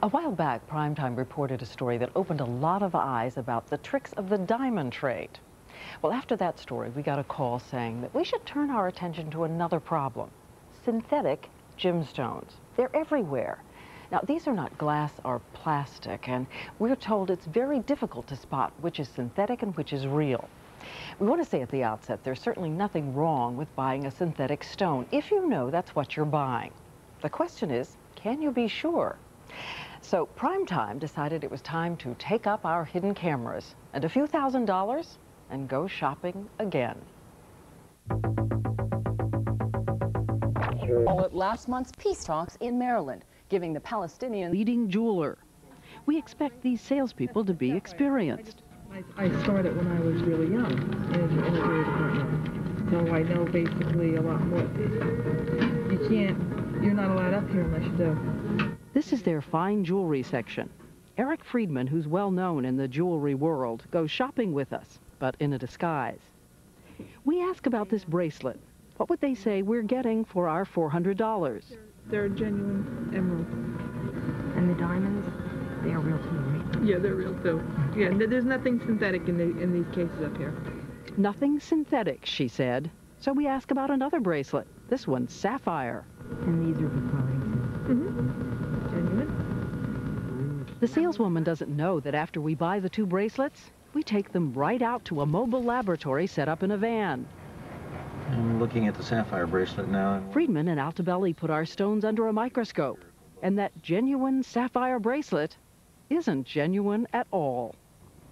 A while back, PrimeTime reported a story that opened a lot of eyes about the tricks of the diamond trade. Well, after that story, we got a call saying that we should turn our attention to another problem: synthetic gemstones. They're everywhere. Now, these are not glass or plastic, and we're told it's very difficult to spot which is synthetic and which is real. We want to say at the outset, there's certainly nothing wrong with buying a synthetic stone if you know that's what you're buying. The question is, can you be sure? So PrimeTime decided it was time to take up our hidden cameras and a few $1,000s and go shopping again. All at last month's peace talks in Maryland, giving the Palestinian leading jeweler. We expect these salespeople to be experienced. I started when I was really young in the jewelry department, so I know basically a lot more. You're not allowed up here unless you do. This is their fine jewelry section. Eric Friedman, who's well known in the jewelry world, goes shopping with us, but in a disguise. We ask about this bracelet. What would they say we're getting for our $400? They're genuine emeralds. And the diamonds, they are real too, right? Yeah, they're real too. Yeah, there's nothing synthetic in these cases up here. Nothing synthetic, she said. So we ask about another bracelet. This one's sapphire. And these are recurring too. Mm-hmm. Genuine. The saleswoman doesn't know that after we buy the two bracelets, we take them right out to a mobile laboratory set up in a van. I'm looking at the sapphire bracelet now. Friedman and Altobelli put our stones under a microscope, and that genuine sapphire bracelet isn't genuine at all.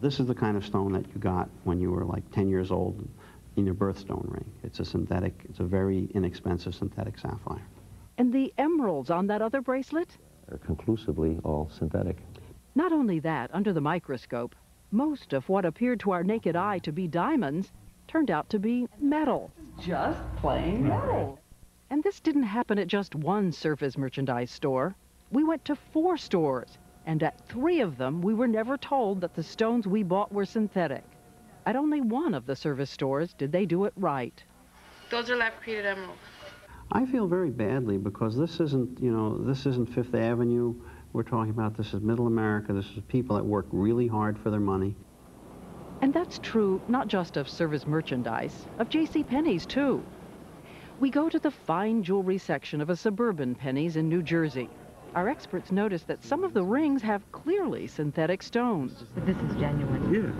This is the kind of stone that you got when you were like 10 years old in your birthstone ring. It's a synthetic, it's a very inexpensive synthetic sapphire. And the emeralds on that other bracelet? They're conclusively all synthetic. Not only that, under the microscope, most of what appeared to our naked eye to be diamonds turned out to be metal. Just plain metal. And this didn't happen at just one surface merchandise store. We went to 4 stores, and at 3 of them, we were never told that the stones we bought were synthetic. At only one of the service stores did they do it right. Those are lab-created emeralds. I feel very badly because this isn't, this isn't Fifth Avenue. We're talking about this is Middle America. This is people that work really hard for their money. And that's true not just of service merchandise, of JCPenney's too. We go to the fine jewelry section of a suburban Penny's in New Jersey. Our experts notice that some of the rings have clearly synthetic stones. But this is genuine. Yeah.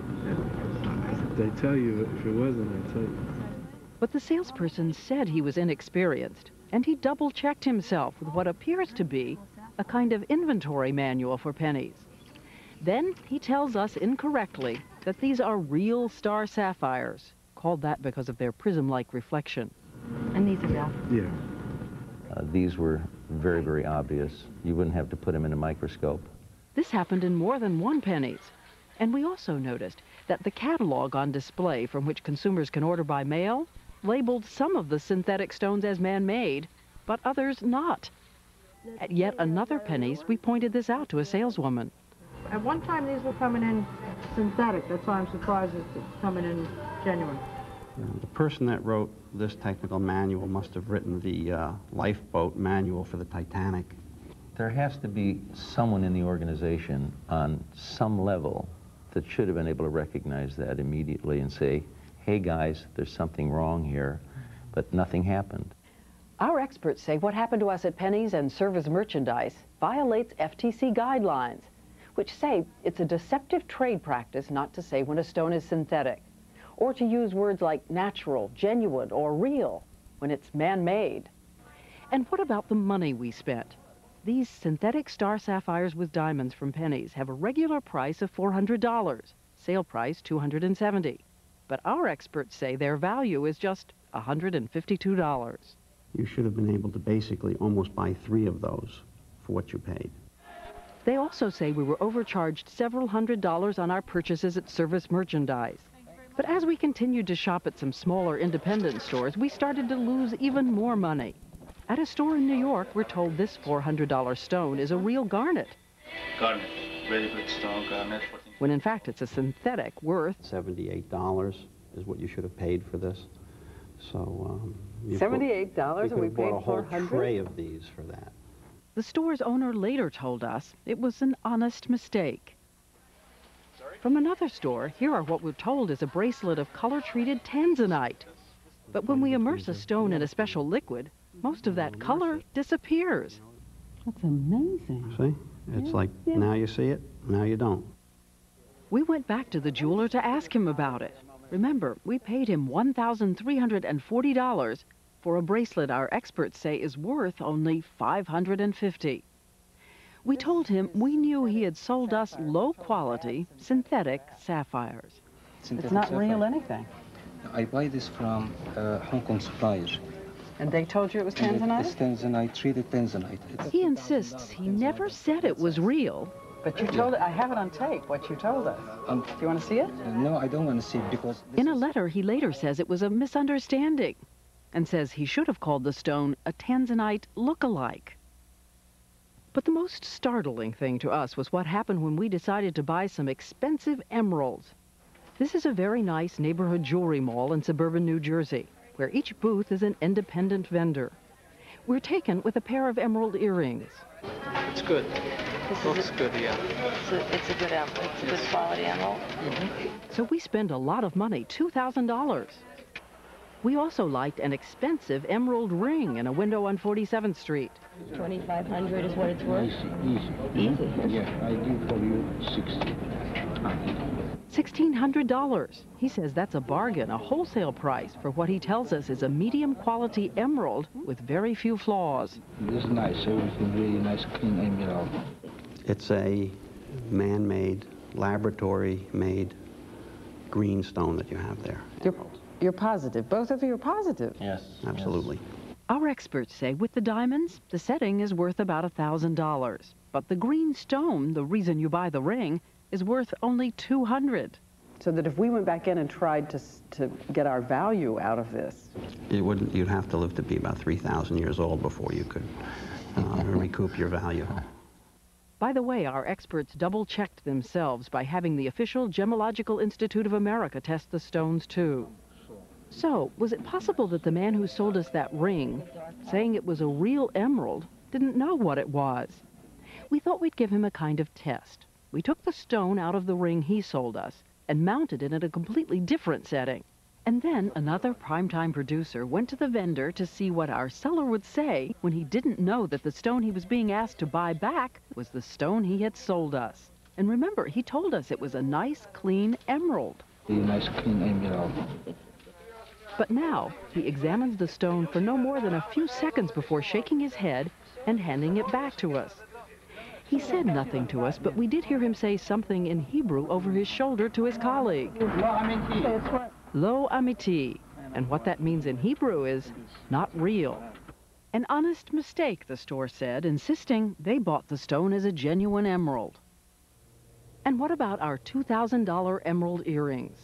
They tell you. If it wasn't, they tell you. But the salesperson said he was inexperienced, and he double-checked himself with what appears to be a kind of inventory manual for pennies. Then he tells us incorrectly that these are real star sapphires, called that because of their prism-like reflection. And these are real? Yeah. These were very, very obvious. You wouldn't have to put them in a microscope. This happened in more than one Penny's. And we also noticed that the catalog on display from which consumers can order by mail labeled some of the synthetic stones as man-made, but others not. At yet another Penny's, we pointed this out to a saleswoman. At one time, these were coming in synthetic. That's why I'm surprised it's coming in genuine. The person that wrote this technical manual must have written the lifeboat manual for the Titanic. There has to be someone in the organization on some level that should have been able to recognize that immediately and say, hey guys, there's something wrong here, but nothing happened. Our experts say what happened to us at Penny's and service merchandise violates FTC guidelines, which say it's a deceptive trade practice not to say when a stone is synthetic, or to use words like natural, genuine, or real when it's man-made. And what about the money we spent? These synthetic star sapphires with diamonds from Penny's have a regular price of $400, sale price $270. But our experts say their value is just $152. You should have been able to basically almost buy 3 of those for what you paid. They also say we were overcharged several $100s on our purchases at service merchandise. But as we continued to shop at some smaller independent stores, we started to lose even more money. At a store in New York, we're told this $400 stone is a real garnet. Garnet, very good stone, garnet. When in fact it's a synthetic worth $78 is what you should have paid for this. So $78, and we paid bought a whole $400. tray of these for that. The store's owner later told us it was an honest mistake. From another store, here are what we're told is a bracelet of color-treated tanzanite. But when we immerse a stone in a special liquid, most of that color disappears. That's amazing. See? It's like, now you see it, now you don't. We went back to the jeweler to ask him about it. Remember, we paid him $1,340 for a bracelet our experts say is worth only $550. We told him we knew he had sold us low-quality synthetic sapphires. It's not real anything. I buy this from Hong Kong suppliers. And they told you it was tanzanite? It's tanzanite, treated tanzanite. He insists he never said it was real. But you told it, I have it on tape, what you told us. Do you want to see it? No, I don't want to see it because... In a letter, he later says it was a misunderstanding and says he should have called the stone a tanzanite look-alike. But the most startling thing to us was what happened when we decided to buy some expensive emeralds. This is a very nice neighborhood jewelry mall in suburban New Jersey, where each booth is an independent vendor. We're taken with a pair of emerald earrings. It's good. Looks good, yeah. It's a good emerald. It's a good quality emerald. So we spend a lot of money, $2,000. We also liked an expensive emerald ring in a window on 47th Street. $2,500 is what it's worth? Easy. Yeah, I give for you 60. $1,600. He says that's a bargain, a wholesale price for what he tells us is a medium quality emerald with very few flaws. This is nice, everything really nice, clean emerald. It's a man-made, laboratory-made green stone that you have there. You're positive. Both of you are positive. Yes. Absolutely. Our experts say with the diamonds, the setting is worth about $1,000. But the green stone, the reason you buy the ring, is worth only $200. So that if we went back in and tried to get our value out of this... You'd have to live to be about 3,000 years old before you could recoup your value. By the way, our experts double-checked themselves by having the official Gemological Institute of America test the stones, too. So, was it possible that the man who sold us that ring, saying it was a real emerald, didn't know what it was? We thought we'd give him a kind of test. We took the stone out of the ring he sold us and mounted it in a completely different setting. And then another PrimeTime producer went to the vendor to see what our seller would say when he didn't know that the stone he was being asked to buy back was the stone he had sold us. And remember, he told us it was a nice, clean emerald. Really nice, clean emerald. But now, he examines the stone for no more than a few seconds before shaking his head and handing it back to us. He said nothing to us, but we did hear him say something in Hebrew over his shoulder to his colleague. Lo amiti. And what that means in Hebrew is, not real. An honest mistake, the store said, insisting they bought the stone as a genuine emerald. And what about our $2,000 emerald earrings?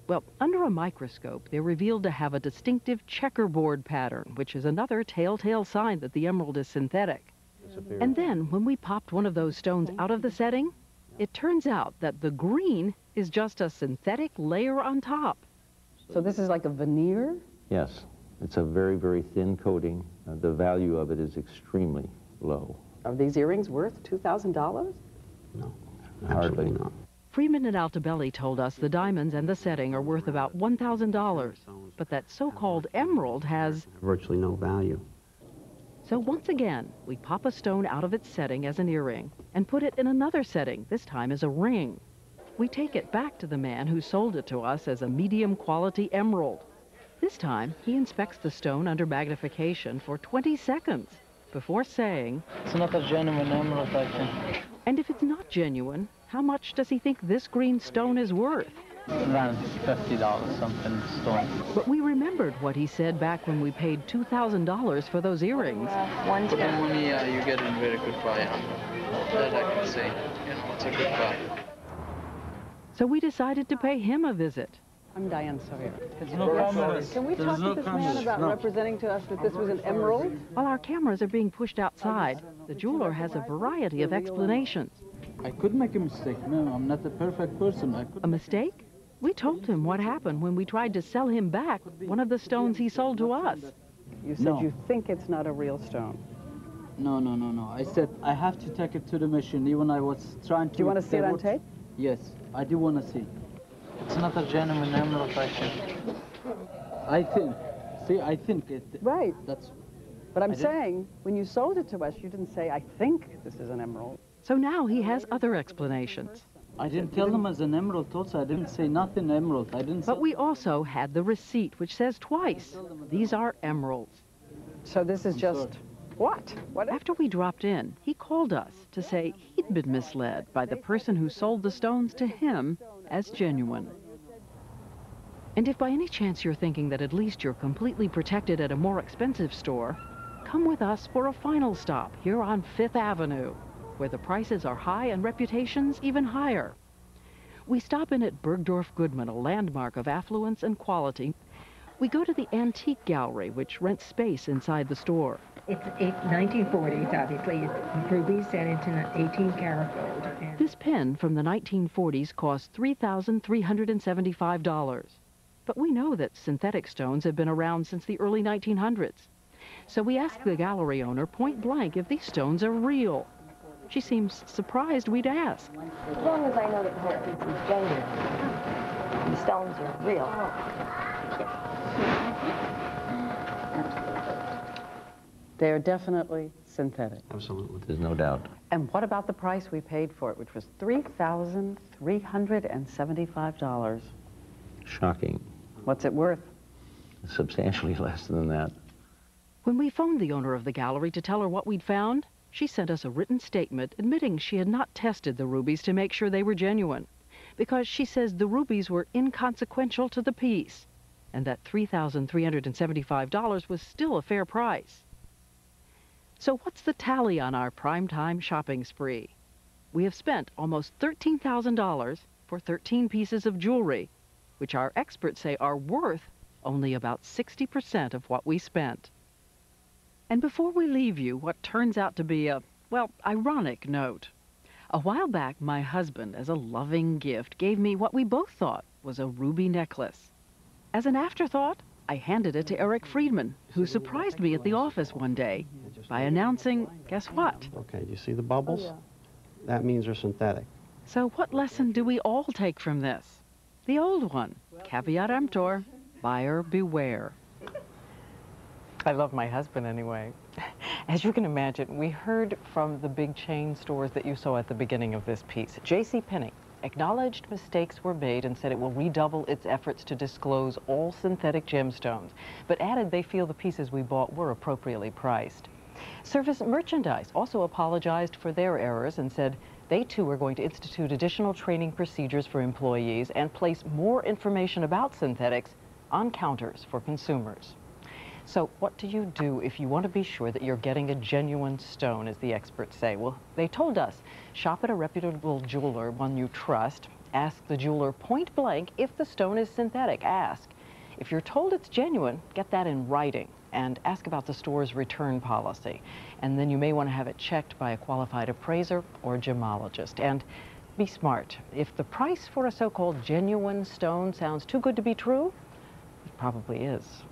Well, under a microscope, they're revealed to have a distinctive checkerboard pattern, which is another telltale sign that the emerald is synthetic. And then, when we popped one of those stones out of the setting, it turns out that the green is just a synthetic layer on top. So this is like a veneer? Yes. It's a very, very thin coating. The value of it is extremely low. Are these earrings worth $2,000? No, Hardly. absolutely not. Freeman and Altobelli told us the diamonds and the setting are worth about $1,000, but that so-called emerald has Virtually no value. So once again, we pop a stone out of its setting as an earring and put it in another setting, this time as a ring. We take it back to the man who sold it to us as a medium quality emerald. This time, he inspects the stone under magnification for 20 seconds before saying, It's not a genuine emerald, I think. And if it's not genuine, how much does he think this green stone is worth? Around $50 something stone. But we remembered what he said back when we paid $2,000 for those earrings. For the money, you get a very good buy on that I can say. You know, it's a good buy. So we decided to pay him a visit. I'm Diane Sawyer. Can we talk to this man about representing to us that this was an emerald? While our cameras are being pushed outside, the jeweler has a variety of explanations. I could make a mistake. No, I'm not a perfect person. A mistake? We told him what happened when we tried to sell him back one of the stones he sold to us. You said you think it's not a real stone. No. I said I have to take it to the machine. Even I was trying to... Do you want to see it on tape? Yes, I do want to see. It's not a genuine emerald, I think. I think. See, I think it... Right. That's... But I'm saying, when you sold it to us, you didn't say, I think this is an emerald. So now he has other explanations. I didn't tell them as an emerald also. I didn't say nothing emerald. I didn't say... But we also had the receipt, which says twice, these are emeralds. So this is just... What? After we dropped in, he called us to say he'd been misled by the person who sold the stones to him as genuine. And if by any chance you're thinking that at least you're completely protected at a more expensive store, come with us for a final stop here on 5th Avenue, where the prices are high and reputations even higher. We stop in at Bergdorf Goodman, a landmark of affluence and quality. We go to the antique gallery, which rents space inside the store. It's 1940s, obviously. It's rubies set into 18-karat gold. This pin from the 1940s cost $3,375. But we know that synthetic stones have been around since the early 1900s. So we asked the gallery owner point blank if these stones are real. She seems surprised we'd ask. As long as I know that the whole piece is genuine, the stones are real. They are definitely synthetic. Absolutely. There's no doubt. And what about the price we paid for it, which was $3,375? Shocking. What's it worth? Substantially less than that. When we phoned the owner of the gallery to tell her what we'd found, she sent us a written statement admitting she had not tested the rubies to make sure they were genuine, because she says the rubies were inconsequential to the piece, and that $3,375 was still a fair price. So what's the tally on our PrimeTime shopping spree? We have spent almost $13,000 for 13 pieces of jewelry, which our experts say are worth only about 60% of what we spent. And before we leave you what turns out to be a, well, ironic note. A while back, my husband, as a loving gift, gave me what we both thought was a ruby necklace. As an afterthought, I handed it to Eric Friedman, who surprised me at the office one day by announcing, guess what? Okay, do you see the bubbles? That means they're synthetic. So what lesson do we all take from this? The old one, caveat emptor, buyer beware. I love my husband anyway. As you can imagine, we heard from the big chain stores that you saw at the beginning of this piece. JCPenney acknowledged mistakes were made and said it will redouble its efforts to disclose all synthetic gemstones, but added they feel the pieces we bought were appropriately priced. Service Merchandise also apologized for their errors and said they too are going to institute additional training procedures for employees and place more information about synthetics on counters for consumers. So what do you do if you want to be sure that you're getting a genuine stone, as the experts say? Well, they told us, shop at a reputable jeweler, one you trust. Ask the jeweler point blank if the stone is synthetic. Ask. If you're told it's genuine, get that in writing and ask about the store's return policy. And then you may want to have it checked by a qualified appraiser or gemologist. And be smart. If the price for a so-called genuine stone sounds too good to be true, it probably is.